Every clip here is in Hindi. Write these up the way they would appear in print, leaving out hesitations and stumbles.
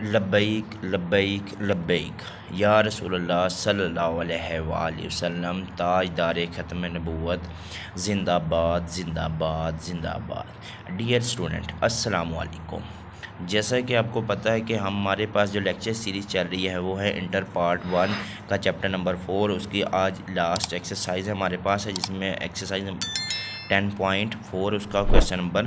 लब्बैक लब्बैक लब्बैक या रसूलुल्लाह सल्लल्लाहु अलैहि वसल्लम ताजदार ख़त्म नबूवत ज़िंदाबाद ज़िंदाबाद ज़िंदाबाद। डियर स्टूडेंट अस्सलाम वालेकुम। जैसा कि आपको पता है कि हमारे पास जो लेक्चर सीरीज़ चल रही है वो है इंटर पार्ट 1 का चैप्टर नंबर 4। उसकी आज लास्ट एक्सरसाइज हमारे पास है, जिसमें एक्सरसाइज 10.4 उसका क्वेश्चन नंबर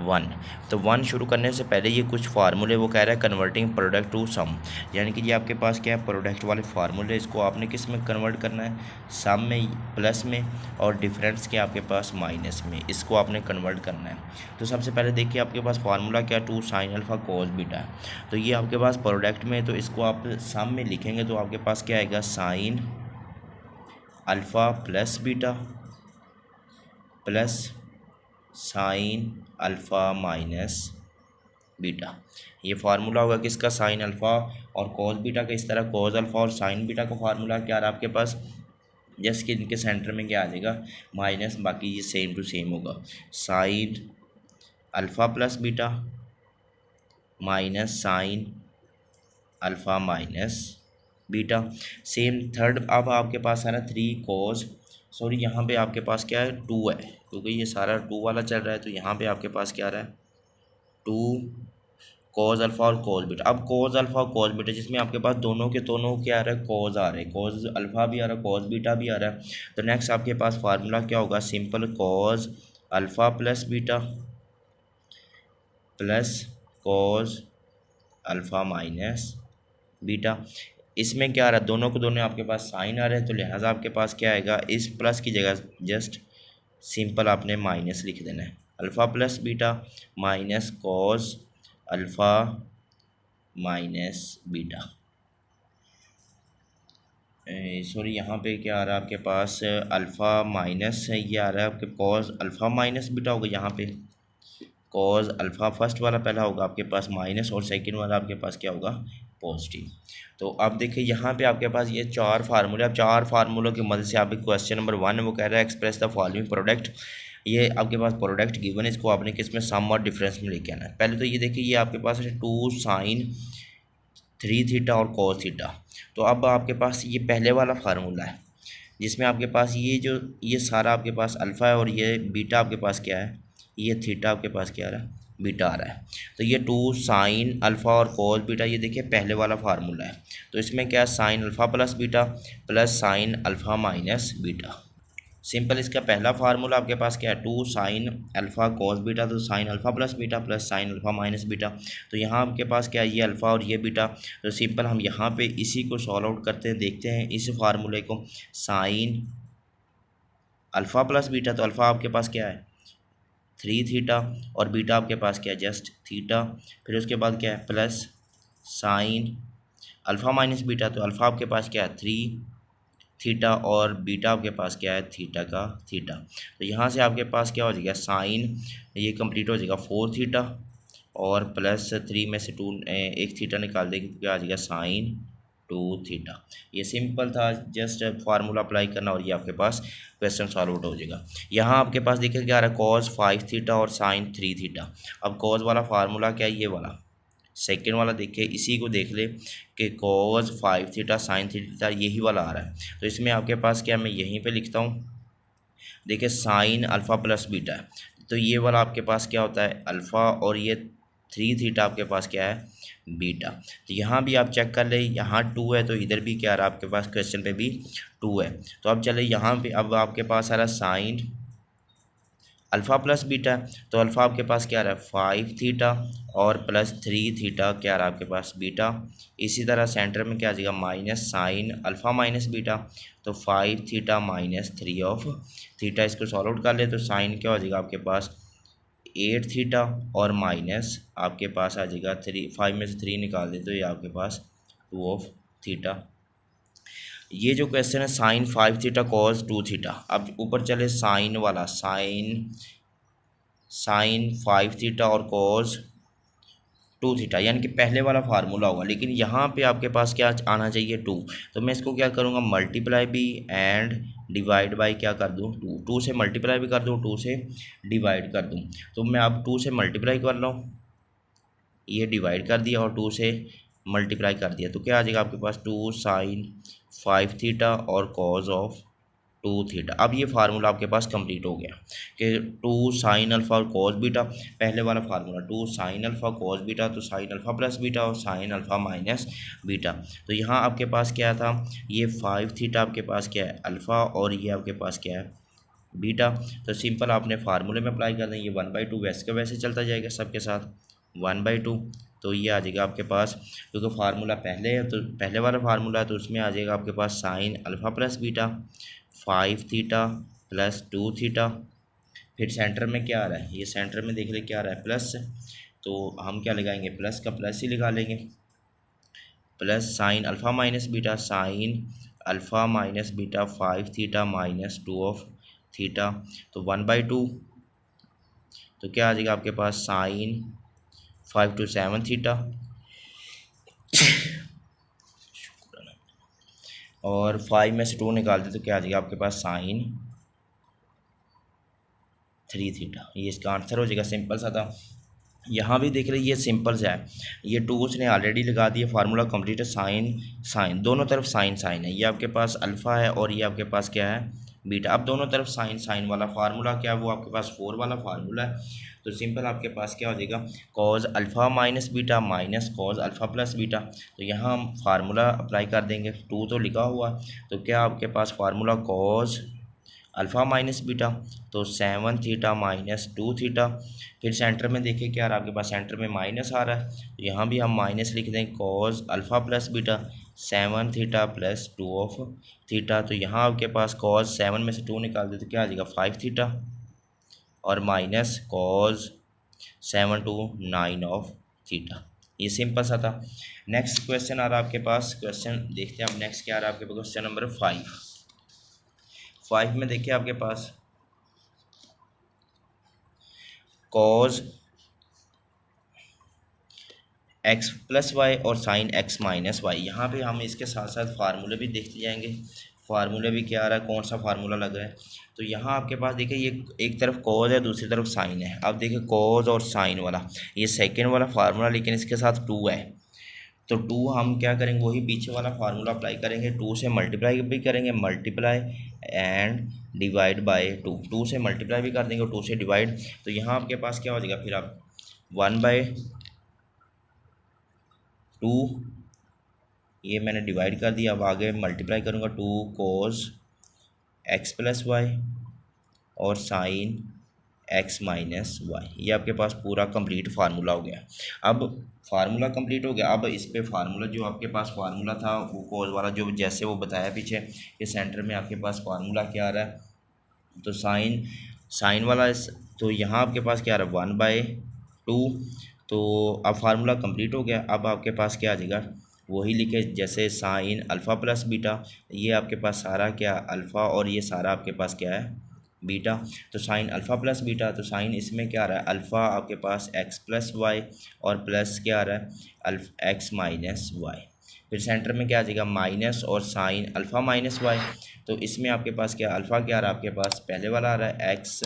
1। तो 1 शुरू करने से पहले ये कुछ फार्मूले वो कह रहा है कन्वर्टिंग प्रोडक्ट टू सम, यानी कि ये आपके पास क्या है, प्रोडक्ट वाले फार्मूले। इसको आपने किस में कन्वर्ट करना है, सम में, प्लस में, और डिफरेंस के आपके पास माइनस में, इसको आपने कन्वर्ट करना है। तो सबसे पहले देखिए आपके पास फार्मूला क्या, 2 साइन अल्फ़ा कोस बीटा है। तो ये आपके पास प्रोडक्ट में, तो इसको आप सम में लिखेंगे तो आपके पास क्या आएगा, sign alpha plus beta plus sine alpha minus beta. ये फार्मूला होगा किसका, साइन अल्फ़ा और कॉस बीटा का। इस तरह कॉस अल्फ़ा और साइन बीटा का फार्मूला क्या रहा आपके पास, जस्ट कि इनके सेंटर में क्या आ जाएगा, माइनस, बाकी ये सेम टू सेम होगा। Sign alpha plus beta minus sine alpha minus beta. Same third अब आपके पास है ना 3 कॉस, सॉरी यहाँ पे आपके पास क्या है, 2 है, क्योंकि ये सारा 2 वाला चल रहा है। तो यहाँ पे आपके पास क्या रहा है, 2 कॉस अल्फ़ा और कॉस बीटा। अब कॉस अल्फ़ा और कॉस बीटा जिसमें आपके पास दोनों के दोनों क्या आ रहा है, कॉस आ रहे हैं, कॉस अल्फ़ा भी आ रहा है, कॉस बीटा भी आ रहा है। तो नेक्स्ट आपके पास फार्मूला क्या होगा, simple cos alpha plus beta plus cos alpha minus beta. इसमें क्या आ रहा है, दोनों को दोनों आपके पास साइन आ रहे हैं, तो लिहाजा आपके पास क्या आएगा, इस प्लस की जगह जस्ट सिंपल आपने माइनस लिख देना है। Alpha plus beta minus cos alpha minus beta. Sorry यहाँ पे क्या आ रहा है आपके पास, अल्फ़ा माइनस है, ये आ रहा है आपके कॉस अल्फ़ा माइनस बीटा होगा। यहाँ पे कॉस अल्फ़ा फर्स्ट वाला पहला होगा आपके पास माइनस, और सेकंड वाला आपके पास क्या होगा, पॉजिटिव। तो अब देखिए यहाँ पे आपके पास ये 4 फार्मूले, अब 4 फार्मूलों की मदद से आप क्वेश्चन नंबर 1 वो कह रहा है एक्सप्रेस द फॉलोइंग प्रोडक्ट। ये आपके पास प्रोडक्ट गिवन है, इसको आपने किस में, सम और डिफरेंस में लेके आना है। पहले तो ये देखिए ये आपके पास है 2 साइन 3 थीटा और कॉस थीटा। तो अब आपके पास ये पहले वाला फार्मूला है, जिसमें आपके पास ये सारा आपके पास अल्फ़ा है, और ये बीटा आपके पास क्या है, ये थीटा आपके पास क्या आ रहा है, बीटा आ रहा है। तो ये 2 साइन अल्फ़ा और कॉस बीटा, ये देखिए पहले वाला फार्मूला है। तो इसमें क्या है, sign alpha plus beta plus sine alpha minus beta. Simple इसका पहला फार्मूला आपके पास क्या है, 2 साइन अल्फ़ा कॉस बीटा, तो sign alpha plus beta plus sine alpha minus beta. तो यहाँ आपके पास क्या है, ये अल्फ़ा और ये बीटा। तो सिंपल हम यहाँ पे इसी को सॉल्व आउट करते हैं, देखते हैं इस फार्मूले को। साइन अल्फ़ा प्लस बीटा, तो अल्फ़ा आपके पास क्या है 3 थीटा, और बीटा आपके पास क्या है, जस्ट थीटा। फिर उसके बाद क्या है, plus sine alpha minus beta, तो अल्फ़ा आपके पास क्या है 3 थीटा, और बीटा आपके पास क्या है, थीटा का थीटा। तो यहाँ से आपके पास क्या हो जाएगा, साइन ये कंप्लीट हो जाएगा 4 थीटा, और प्लस 3 में से 2 एक थीटा निकाल देंगे तो क्या आ जाएगा, साइन 2 थीटा। ये सिंपल था, जस्ट फार्मूला अप्लाई करना और ये आपके पास क्वेश्चन सॉल्व आउट हो जाएगा। यहाँ आपके पास देखिए क्या आ रहा है, कॉस 5 थीटा और साइन 3 थीटा। अब कॉस वाला फार्मूला क्या है, ये वाला। सेकेंड वाला देखिए, इसी को देख ले कि कॉस 5 थीटा साइन थीटा, यही वाला आ रहा है। तो इसमें आपके पास क्या, मैं यहीं पे लिखता हूँ, देखिए साइन अल्फ़ा प्लस बीटा है, तो ये वाला आपके पास क्या होता है, अल्फ़ा, और ये 3 थीटा आपके पास क्या है, बीटा। तो यहाँ भी आप चेक कर ले, यहाँ 2 है, तो इधर भी क्या आ रहा है आपके पास, क्वेश्चन पे भी 2 है। तो अब चले यहाँ पे, अब आपके पास आ रहा है साइन अल्फ़ा प्लस बीटा, तो अल्फ़ा आपके पास क्या आ रहा है 5 थीटा, और प्लस 3 थीटा क्या आ रहा है आपके पास, बीटा। इसी तरह सेंटर में क्या आ जाएगा, minus sine alpha minus beta, तो 5 थीटा माइनस 3 ऑफ थीटा। इसको सॉल्व आउट कर ले तो साइन क्या हो जाएगा आपके पास 8 थीटा, और माइनस आपके पास आ जाएगा 5 में से 3 निकाल दे तो ये आपके पास 2 ऑफ थीटा। ये जो क्वेश्चन है साइन 5 थीटा कॉस 2 थीटा। अब ऊपर चले साइन वाला, साइन 5 थीटा और कॉस 2 थीटा, यानी कि पहले वाला फार्मूला होगा। लेकिन यहाँ पे आपके पास क्या आना चाहिए 2। तो मैं इसको क्या करूँगा, मल्टीप्लाई भी एंड डिवाइड बाई क्या कर दूँ 2, 2 से मल्टीप्लाई भी कर दूँ, 2 से डिवाइड कर दूँ। तो मैं अब 2 से मल्टीप्लाई कर रहा हूँ, ये डिवाइड कर दिया, और 2 से मल्टीप्लाई कर दिया तो क्या आ जाएगा आपके पास 2 साइन 5 थीटा और कॉज ऑफ 2 थीटा। अब ये फार्मूला आपके पास कंप्लीट हो गया कि 2 साइन अल्फ़ा और कॉस बीटा, पहले वाला formula 2 sine alpha cos beta, तो साइन अल्फ़ा प्लस बीटा और साइन अल्फ़ा माइनस बीटा। तो यहाँ आपके पास क्या था, ये 5 थीटा आपके पास क्या है अल्फ़ा और ये आपके पास क्या है बीटा। तो सिंपल आपने फार्मूले में अप्लाई कर दें, ये 1/2 वैसे का वैसे चलता जाएगा सबके साथ 1/2। तो ये आ जाएगा आपके पास, क्योंकि फार्मूला पहले है तो पहले वाला फार्मूला है तो उसमें आ जाएगा आपके पास sine alpha plus beta 5 theta plus 2 theta. फिर सेंटर में क्या आ रहा है, ये सेंटर में देख रहे क्या आ रहा है प्लस, तो हम क्या लगाएंगे प्लस का प्लस ही लगा लेंगे, plus sine alpha minus beta sine alpha minus beta 5 theta minus 2 of theta. तो 1/2 तो क्या आ जाएगा आपके पास साइन 5 to 7 थीटा और 5 में से 2 निकाल दे तो क्या आ जाएगा आपके पास साइन 3 थीटा। ये इसका आंसर हो जाएगा, सिंपल सा था। यहाँ भी देख रहे ये सिंपल सा है, ये 2 उसने ऑलरेडी लगा दिया, फार्मूला कंप्लीट है। साइन साइन दोनों तरफ साइन साइन है, ये आपके पास अल्फ़ा है और ये आपके पास क्या है बीटा। अब दोनों तरफ साइन साइन वाला फार्मूला क्या है, वो आपके पास 4 वाला फार्मूला है। तो सिंपल आपके पास क्या हो जाएगा cause alpha minus beta minus cos alpha plus beta. तो यहाँ हम फार्मूला अप्लाई कर देंगे, 2 तो लिखा हुआ, तो क्या आपके पास formula cos alpha minus beta, तो 7 थीटा माइनस 2 थीटा। फिर सेंटर में देखिए क्या आ रहा है आपके पास, सेंटर में माइनस आ रहा है, तो यहाँ भी हम माइनस लिख दें cause alpha plus beta 7 theta plus 2 of theta. तो यहाँ आपके पास कॉज 7 में से 2 निकाल दे तो क्या आ जाएगा 5 थीटा और minus cause 7 to 9 of theta. ये सिंपल सा था। नेक्स्ट क्वेश्चन आ रहा है आपके पास, क्वेश्चन देखते हैं अब नेक्स्ट क्या आ रहा है आपके पास, क्वेश्चन नंबर 5 में देखिए आपके पास कॉज एक्स प्लस वाई और साइन एक्स माइनस वाई। यहाँ पे हम इसके साथ साथ फार्मूले भी देखते जाएंगे, फार्मूले भी क्या आ रहा है, कौन सा फार्मूला लग रहा है। तो यहाँ आपके पास देखिए ये एक तरफ कॉज है दूसरी तरफ साइन है। अब देखिए कॉज और साइन वाला ये सेकेंड वाला फार्मूला, लेकिन इसके साथ 2 है, तो 2 हम क्या करेंगे वही पीछे वाला फार्मूला अप्लाई करेंगे, 2 से मल्टीप्लाई भी करेंगे, मल्टीप्लाई एंड डिवाइड बाय 2 से मल्टीप्लाई भी कर देंगे और 2 से डिवाइड। तो यहाँ आपके पास क्या हो जाएगा फिर आप 1/2 ये मैंने डिवाइड कर दिया, अब आगे मल्टीप्लाई करूँगा 2 कोस एक्स प्लस वाई और साइन एक्स माइनस वाई। ये आपके पास पूरा कंप्लीट फार्मूला हो गया। अब फार्मूला कंप्लीट हो गया, अब इस पे फार्मूला जो आपके पास फार्मूला था वो कोस वाला जो जैसे वो बताया पीछे कि सेंटर में आपके पास फार्मूला क्या आ रहा है, तो साइन साइन वाला तो यहाँ आपके पास क्या आ रहा है 1/2। तो अब फार्मूला कंप्लीट हो गया, अब आपके पास क्या आ जाएगा वही लिखे जैसे साइन अल्फ़ा प्लस बीटा, ये आपके पास सारा क्या अल्फ़ा और ये सारा आपके पास क्या है बीटा। तो साइन अल्फ़ा प्लस बीटा, तो साइन इसमें क्या आ रहा है अल्फ़ा आपके पास एक्स प्लस वाई और प्लस क्या आ रहा है एक्स माइनस वाई। फिर सेंटर में क्या आ जाएगा माइनस और साइन अल्फ़ा माइनस वाई। तो इसमें आपके पास क्या अल्फ़ा क्या आ रहा है आपके पास पहले वाला आ रहा है एक्स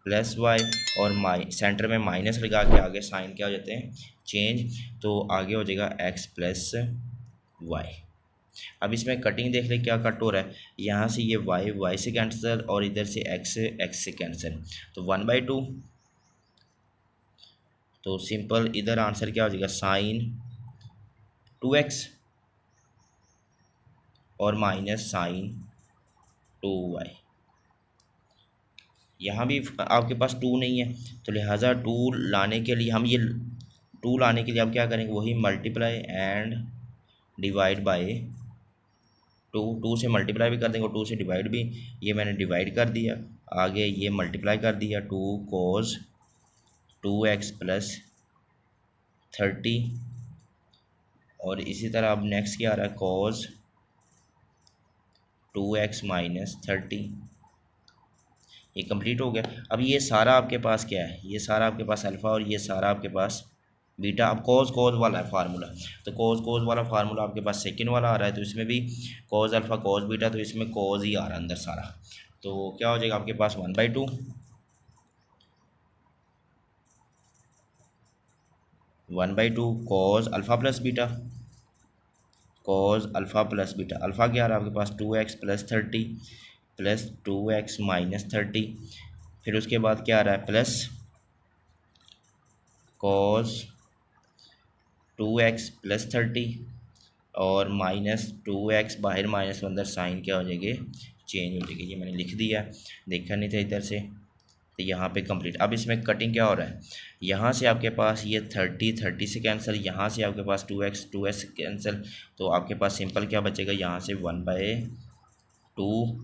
प्लस वाई और सेंटर में माइनस लगा के आगे साइन क्या हो जाते हैं चेंज, तो आगे हो जाएगा एक्स प्लस वाई। अब इसमें कटिंग देख ले क्या कट हो रहा है, यहाँ से ये वाई से कैंसिल और इधर से एक्स से कैंसिल, तो 1/2। तो सिंपल इधर आंसर क्या हो जाएगा साइन 2x और माइनस साइन 2y। यहाँ भी आपके पास 2 नहीं है, तो लिहाजा 2 लाने के लिए हम ये 2 लाने के लिए आप क्या करेंगे वही मल्टीप्लाई एंड डिवाइड बाय 2 से मल्टीप्लाई भी कर देंगे और 2 से डिवाइड भी, ये मैंने डिवाइड कर दिया, आगे ये मल्टीप्लाई कर दिया 2 cos 2x प्लस 30 और इसी तरह अब नेक्स्ट क्या आ रहा है cos 2x माइनस 30। ये कंप्लीट हो गया। अब ये सारा आपके पास क्या है, ये सारा आपके पास अल्फ़ा और ये सारा आपके पास बीटा। अब कॉज वाला है फार्मूला, तो कॉज वाला फार्मूला आपके पास सेकंड वाला आ रहा है, तो इसमें भी कॉज अल्फ़ा कॉज बीटा, तो इसमें कॉज ही आ रहा है अंदर सारा। तो क्या हो जाएगा आपके पास 1/2 1/2 cause alpha plus beta cos alpha plus beta. Alpha क्या आ रहा है आपके पास 2x plus 30 plus 2x minus 30। फिर उसके बाद क्या आ रहा है प्लस कॉज 2x प्लस 30 और माइनस 2x, बाहर माइनस अंदर साइन क्या हो जाएगी, चेंज हो जाएगी। ये मैंने लिख दिया, देखा नहीं था इधर से, तो यहाँ पे कंप्लीट। अब इसमें कटिंग क्या हो रहा है, यहाँ से आपके पास ये 30 से कैंसिल, यहाँ से आपके पास 2x कैंसिल, तो आपके पास सिंपल क्या बचेगा, यहाँ से 1/2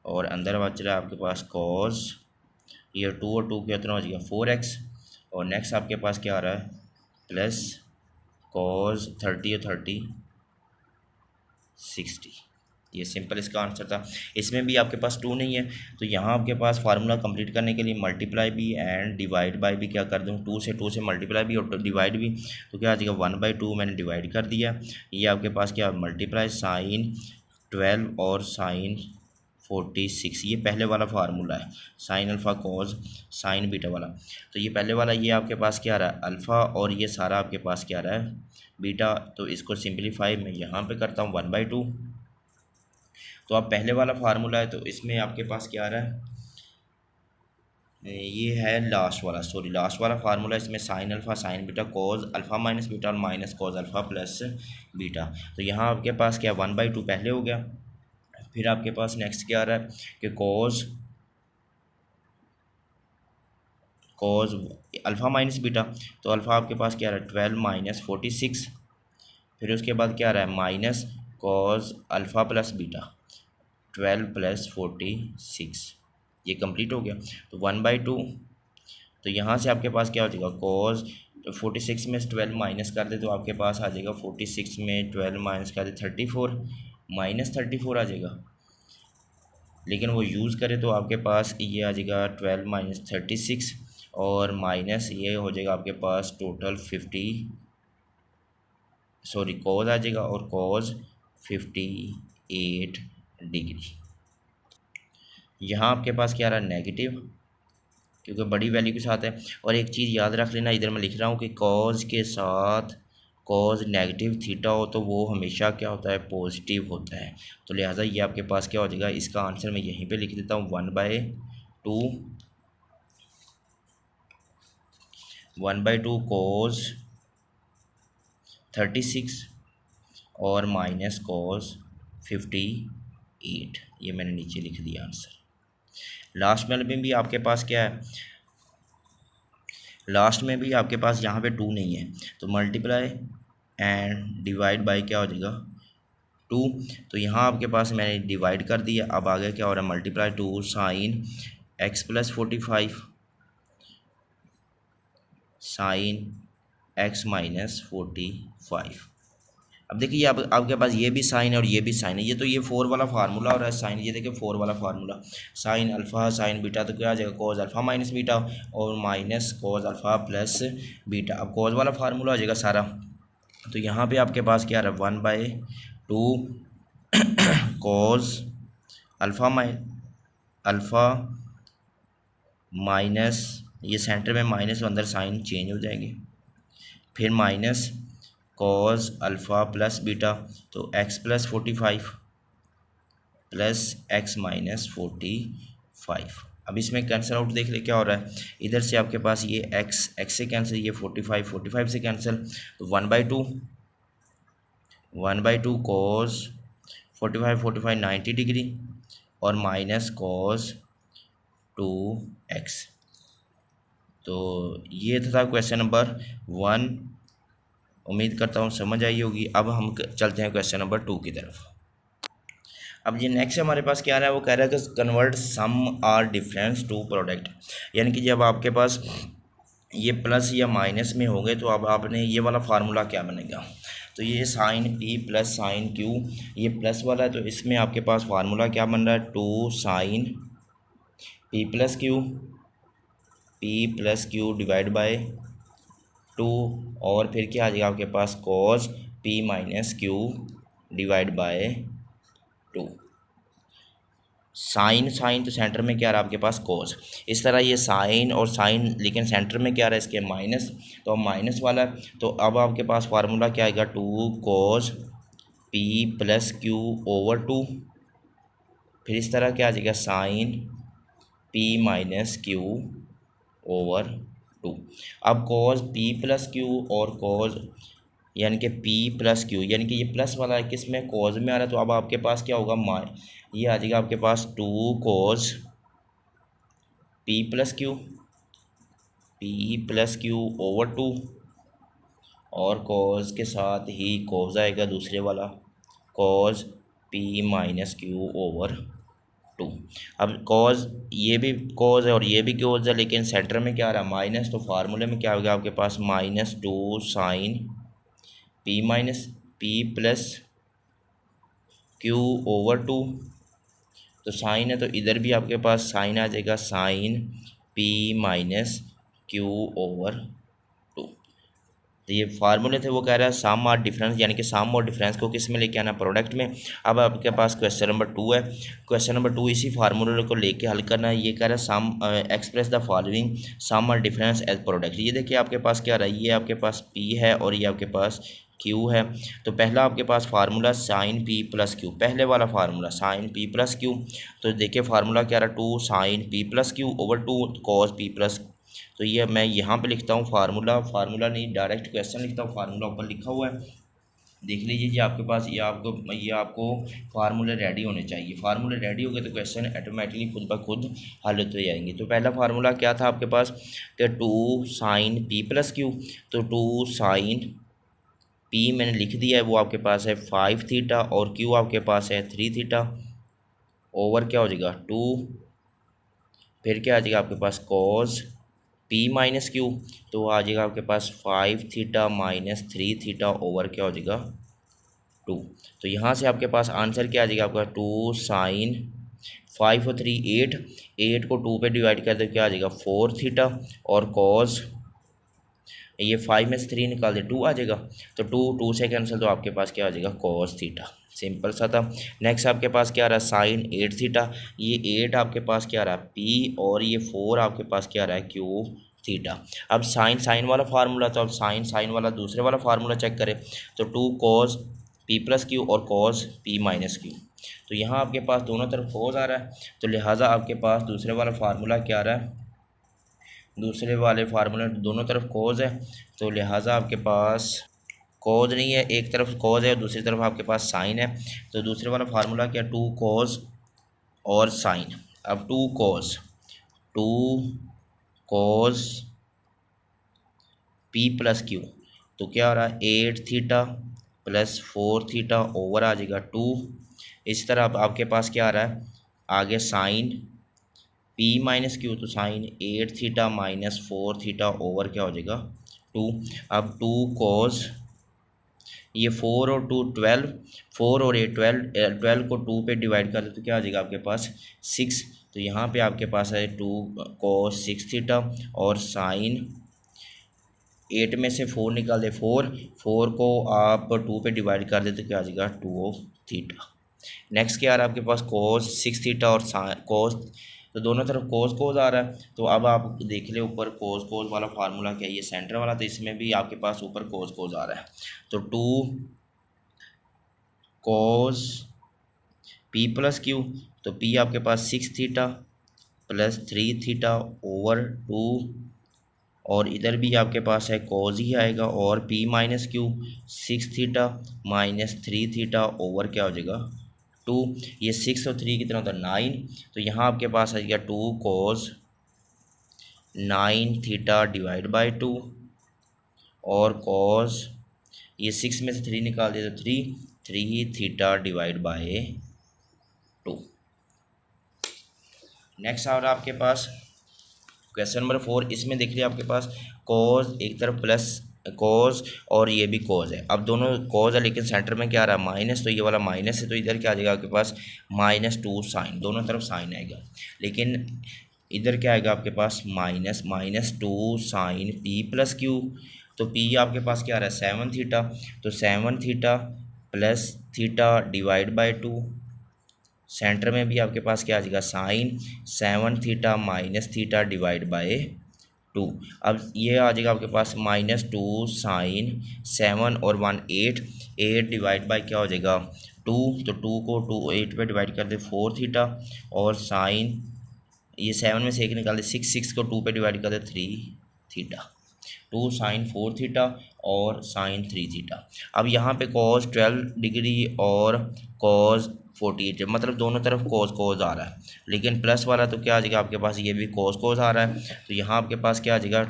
और अंदर बच रहा है आपके पास कॉज, ये 2 और 2 कितना हो जाएगा 4x, और नेक्स्ट आपके पास क्या आ रहा है प्लस कॉज 30 और 30 60। ये सिंपल इसका आंसर था। इसमें भी आपके पास 2 नहीं है, तो यहाँ आपके पास फार्मूला कंप्लीट करने के लिए मल्टीप्लाई भी एंड डिवाइड बाय भी क्या कर दूँ, 2 से मल्टीप्लाई भी और डिवाइड भी, तो क्या आ जाएगा 1/2 मैंने डिवाइड कर दिया। ये आपके पास क्या मल्टीप्लाई साइन 12 और साइन 46, ये पहले वाला फार्मूला है, sine alpha cos sign beta वाला। तो ये पहले वाला, ये आपके पास क्या आ रहा है अल्फ़ा, और ये सारा आपके पास क्या आ रहा है बीटा। तो इसको सिंप्लीफाई मैं यहाँ पे करता हूँ 1/2। तो अब पहले वाला फार्मूला है, तो इसमें आपके पास क्या आ रहा है, ये है लास्ट वाला फार्मूला। इसमें sine alpha sine beta cos alpha minus beta और minus cos alpha plus beta. तो यहाँ आपके पास क्या 1/2 पहले हो गया। फिर आपके पास नेक्स्ट क्या आ रहा है कि कॉज अल्फ़ा माइनस बीटा, तो अल्फ़ा आपके पास क्या आ रहा है 12 माइनस 46। फिर उसके बाद क्या आ रहा है minus cos alpha plus beta 12 plus 46, ये कंप्लीट हो गया। तो 1/2, तो यहाँ से आपके पास क्या हो जाएगा कॉज 46 में 12 माइनस कर दे तो आपके पास आ जाएगा 46 में 12 माइनस कर दे 34 माइनस 34 आ जाएगा। लेकिन वो यूज़ करे तो आपके पास ये आ जाएगा 12 माइनस 36 और माइनस ये हो जाएगा आपके पास टोटल 50, सॉरी कॉज आ जाएगा और कॉज 58 डिग्री। यहाँ आपके पास क्या आ रहा है नेगेटिव, क्योंकि बड़ी वैल्यू के साथ है। और एक चीज़ याद रख लेना, इधर मैं लिख रहा हूँ कि कॉज के साथ कॉज नेगेटिव थीटा हो तो वो हमेशा क्या होता है पॉजिटिव होता है। तो लिहाजा ये आपके पास क्या हो जाएगा, इसका आंसर मैं यहीं पे लिख देता हूँ 1/2 कॉज 36 और माइनस कॉज 58, ये मैंने नीचे लिख दिया आंसर। लास्ट में भी आपके पास क्या है, लास्ट में भी आपके पास यहाँ पे 2 नहीं है, तो मल्टीप्लाई एंड डिवाइड बाय क्या हो जाएगा 2। तो यहाँ आपके पास मैंने डिवाइड कर दिया। अब आगे क्या हो रहा है multiply 2 sine x plus 45 sine x minus 45। अब देखिए ये आपके पास ये भी साइन है और ये भी साइन है, ये तो ये 4 वाला फार्मूला हो रहा है साइन, ये देखिए 4 वाला formula sign alpha sine beta, तो क्या आ जाएगा कॉज अल्फ़ा माइनस बीटा और minus cos alpha plus beta. अब कॉज वाला फार्मूला हो जाएगा सारा, तो यहाँ पे आपके पास क्या आ रहा है 1/2 कॉज अल्फ़ा माइनस, ये सेंटर में माइनस तो अंदर साइन चेंज हो जाएंगे, फिर minus cos alpha plus beta, तो x plus 45 plus x minus 45। अब इसमें कैंसिल आउट देख ले क्या हो रहा है, इधर से आपके पास ये x से कैंसिल, ये 45 से कैंसिल, तो 1/2 कॉज 45 90 डिग्री और माइनस कॉज 2x। तो ये था क्वेश्चन नंबर 1, उम्मीद करता हूँ समझ आई होगी। अब हम चलते हैं क्वेश्चन नंबर 2 की तरफ। अब ये नेक्स्ट हमारे पास क्या आ रहा है, वो कह रहा है कि convert sum or difference to product, यानी कि जब आपके पास ये प्लस या माइनस में होंगे तो अब आपने ये वाला फार्मूला क्या बनेगा, तो ये sine p plus sine q, ये प्लस वाला है, तो इसमें आपके पास फार्मूला क्या बन रहा है 2 sine p plus q divide by 2, और फिर क्या आ जाएगा आपके पास cos p minus q divide by 2। Sine तो सेंटर में क्या रहा आपके पास कॉस, इस तरह ये साइन और साइन, लेकिन सेंटर में क्या रहा है इसके माइनस, तो अब माइनस वाला है, तो अब आपके पास फार्मूला क्या आएगा 2 cos P plus Q over 2, फिर इस तरह क्या आ जाएगा sine p minus q over 2। अब कॉज पी प्लस क्यू और कॉज यानी कि पी प्लस क्यू, यानी कि ये प्लस वाला है किस में कॉज में आ रहा है, तो अब आपके पास क्या होगा ये आ जाएगा आपके पास 2 cause p plus Q over 2, और कॉज के साथ ही कॉज आएगा दूसरे वाला cause P minus q over 2। अब कॉज ये भी कॉज है और ये भी कॉज है, लेकिन सेंटर में क्या आ रहा है माइनस, तो फार्मूले में क्या होगा आपके पास -2 sine P plus Q over 2, तो साइन है तो इधर भी आपके पास साइन आ जाएगा sine p minus q over 2। तो ये फार्मूले थे, वो कह रहा है सम और डिफरेंस, यानी कि सम और डिफरेंस को किस में लेके आना प्रोडक्ट में। अब आपके पास क्वेश्चन नंबर 2 है। क्वेश्चन नंबर 2 इसी फार्मूले को लेके हल करना है। ये कह रहा है सम एक्सप्रेस द फॉलोइंग सम और डिफरेंस एज प्रोडक्ट। ये देखिए आपके पास क्या रहा है, ये आपके पास पी है और ये आपके पास क्यू है। तो पहला आपके पास formula sine P plus Q, पहले वाला formula sine P plus Q. तो देखिए फार्मूला क्या रहा 2 sine P plus Q over 2 cos P plus. तो ये मैं यहाँ पे लिखता हूँ फार्मूला नहीं डायरेक्ट क्वेश्चन लिखता हूँ, फार्मूला ऊपर लिखा हुआ है देख लीजिए जी आपके पास। ये आपको फार्मूले रेडी होने चाहिए। फार्मूले रेडी हो गए तो क्वेश्चन ऑटोमेटिकली खुद ब खुद हल होते जाएंगे। तो पहला फार्मूला क्या था आपके पास कि 2 साइन पी प्लस क्यू, तो 2 साइन पी मैंने लिख दिया है, वो आपके पास है 5 थीटा और क्यू आपके पास है 3 थीटा ओवर क्या हो जाएगा 2, फिर क्या आ जाएगा आपके पास कॉस पी माइनस क्यू, तो आ जाएगा आपके पास 5 थीटा माइनस 3 थीटा ओवर क्या हो जाएगा 2। तो यहाँ से आपके पास आंसर क्या आ जाएगा आपका 2 साइन 5 और 3 8 को 2 पे डिवाइड कर दो क्या आ जाएगा 4 थीटा, और कॉस ये 5 में से 3 निकाल दे 2 आ जाएगा, तो 2 से कैंसिल, तो आपके पास क्या आ जाएगा कॉस थीटा। सिंपल सा था। नेक्स्ट आपके पास क्या आ रहा है साइन 8 थीटा, ये 8 आपके पास क्या आ रहा है पी और ये 4 आपके पास क्या आ रहा है क्यू थीटा। अब साइन वाला फार्मूला, तो अब साइन वाला दूसरे वाला फार्मूला चेक करें तो 2 कॉस पी प्लस क्यू और कॉस पी माइनस क्यू। तो यहाँ आपके पास दोनों तरफ कॉस आ रहा है, तो लिहाजा आपके पास दूसरे वाला फार्मूला क्या आ रहा है, दूसरे वाले फार्मूले दोनों तरफ कॉज है, तो लिहाजा आपके पास कॉज नहीं है, एक तरफ कॉज है और दूसरी तरफ आपके पास साइन है। तो दूसरे वाला फार्मूला क्या 2 कॉज और साइन। अब 2 कॉज पी प्लस क्यू, तो क्या आ रहा है 8 थीटा प्लस 4 थीटा ओवर आ जाएगा 2। इस तरह अब आपके पास क्या आ रहा है आगे साइन पी माइनस क्यू, तो sine 8 theta minus 4 theta over क्या हो जाएगा 2। अब 2 कॉस ये 4 और 2 12, 4 और ये 12 को 2 पे डिवाइड कर दे तो क्या आ जाएगा आपके पास 6। तो यहाँ पे आपके पास है 2 कॉस 6 थीटा और साइन 8 में से 4 निकाल दे 4 को आप 2 पे डिवाइड कर दे तो क्या आ जाएगा 2 थीटा। नेक्स्ट क्या आ रहा है आपके पास कॉस 6 थीटा और कॉस, तो दोनों तरफ कोस आ रहा है। तो अब आप देख ले ऊपर कोस वाला फार्मूला क्या है, ये सेंटर वाला, तो इसमें भी आपके पास ऊपर कोस आ रहा है। तो 2 कॉस पी प्लस क्यू, तो पी आपके पास 6 थीटा प्लस 3 थीटा ओवर 2, और इधर भी आपके पास है कॉज ही आएगा, और P minus Q 6 theta minus 3 theta over क्या हो जाएगा 2। ये 6 और 3 कितना होता है 9, तो यहाँ आपके पास आ गया 2 कॉस 9 थीटा डिवाइड बाई 2, और कॉस ये 6 में से 3 निकाल दिया तो 3 थीटा डिवाइड बाई 2। नेक्स्ट आ रहा है आपके पास क्वेश्चन नंबर 4। इसमें देख लिया आपके पास कॉज एक तरफ प्लस कॉज और ये भी कॉज है। अब दोनों कॉज है लेकिन सेंटर में क्या आ रहा है माइनस, तो ये वाला माइनस है तो इधर क्या आ जाएगा आपके पास -2 साइन, दोनों तरफ साइन आएगा, लेकिन इधर क्या आएगा आपके पास -2 साइन पी प्लस क्यू। तो पी आपके पास क्या आ रहा है 7 थीटा, तो 7 theta plus theta divide by 2, center में भी आपके पास क्या आ जाएगा sine 7 theta minus theta divide by 2। अब ये आ जाएगा आपके पास -2 साइन 7 और 1 8, 8 डिवाइड बाई क्या हो जाएगा 2, तो 2 को 8 पे डिवाइड कर दे 4 थीटा, और साइन ये 7 में से एक निकाल दे 6, 6 को 2 पे डिवाइड कर दे 3 थीटा, 2 साइन 4 थीटा और साइन 3 थीटा। अब यहाँ पे कॉस 12 डिग्री और कॉस 48, मतलब दोनों तरफ कॉस कॉस आ रहा है, लेकिन प्लस वाला तो क्या आ जाएगा आपके पास, ये भी कॉस कॉस आ रहा है, तो यहाँ आपके पास क्या आ जाएगा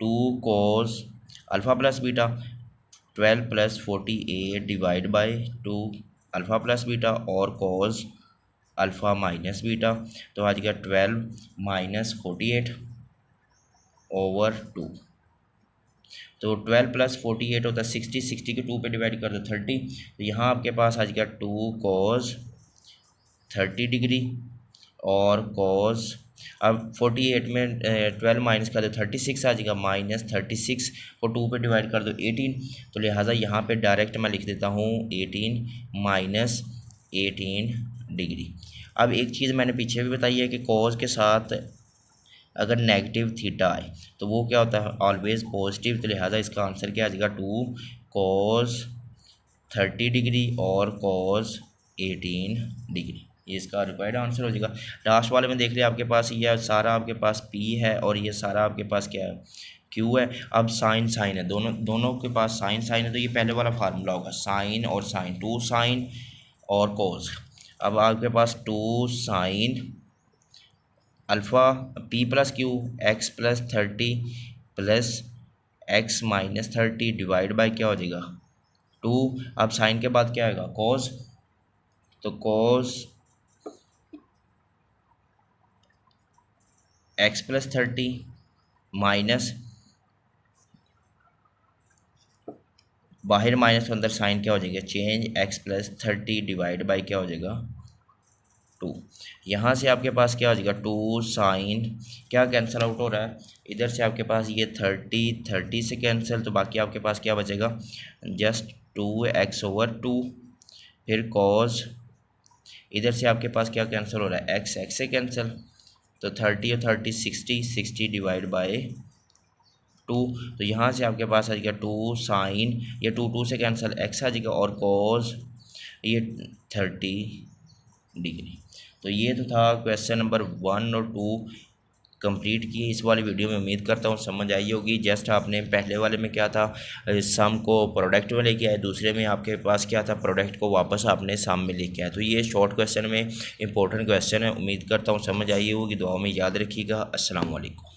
2 cos alpha plus beta 12 plus 48 divide by 2 alpha plus beta और कॉस अल्फ़ा माइनस बीटा, तो आ जाएगा 12 माइनस 48 ओवर 2। तो 12 प्लस 48 होता है 60, 60 के 2 पे डिवाइड कर दो 30, तो यहाँ आपके पास आ जाएगा 2 कॉस 30 डिग्री और कॉस, अब 48 में 12 माइनस कर दो 36 आ जाएगा -36 को 2 पे डिवाइड कर दो 18, तो लिहाजा यहाँ पे डायरेक्ट मैं लिख देता हूँ 18 माइनस 18 डिग्री। अब एक चीज़ मैंने पीछे भी बताई है कि कॉस के साथ अगर नेगेटिव थीटा आए तो वो क्या होता है ऑलवेज पॉजिटिव, तो लिहाजा इसका आंसर क्या आ जाएगा 2 कॉस 30 डिग्री और कॉस 18 डिग्री, ये इसका रिक्वायर्ड आंसर हो जाएगा। लास्ट वाले में देख लिया आपके पास ये सारा आपके पास पी है और ये सारा आपके पास क्या है क्यू है। अब साइन साइन है, दोनों के पास साइन साइन है, तो ये पहले वाला फार्मूला होगा साइन और साइन, 2 साइन और कॉस। अब आपके पास 2 sine alpha P plus Q x plus 30 plus x minus 30 divide by क्या हो जाएगा 2। अब साइन के बाद क्या आएगा कॉस, तो कॉस एक्स प्लस 30 माइनस बाहर माइनस अंदर साइन क्या हो जाएगा change x plus 30 divide by क्या हो जाएगा 2। यहाँ से आपके पास क्या हो जाएगा 2 साइन क्या कैंसिल आउट हो रहा है, इधर से आपके पास ये 30 से कैंसिल, तो बाकी आपके पास क्या बचेगा जस्ट 2x ओवर 2, फिर कॉस इधर से आपके पास क्या कैंसिल हो रहा है x से कैंसिल, तो 30 और 30 60 डिवाइड बाय 2, तो यहाँ से आपके पास आ जाएगा 2 साइन ये 2 से कैंसिल x आ जाएगा और कॉस ये 30 डिग्री। तो ये तो था क्वेश्चन नंबर 1 और 2 कंप्लीट किए इस वाली वीडियो में। उम्मीद करता हूँ समझ आई होगी। जस्ट आपने पहले वाले में क्या था सम को प्रोडक्ट में लेके आए, दूसरे में आपके पास क्या था प्रोडक्ट को वापस आपने सम में लेके आए। तो ये शॉर्ट क्वेश्चन में इंपॉर्टेंट क्वेश्चन है। उम्मीद करता हूँ समझ आई होगी। दुआ में याद रखिएगा। अस्सलाम वालेकुम।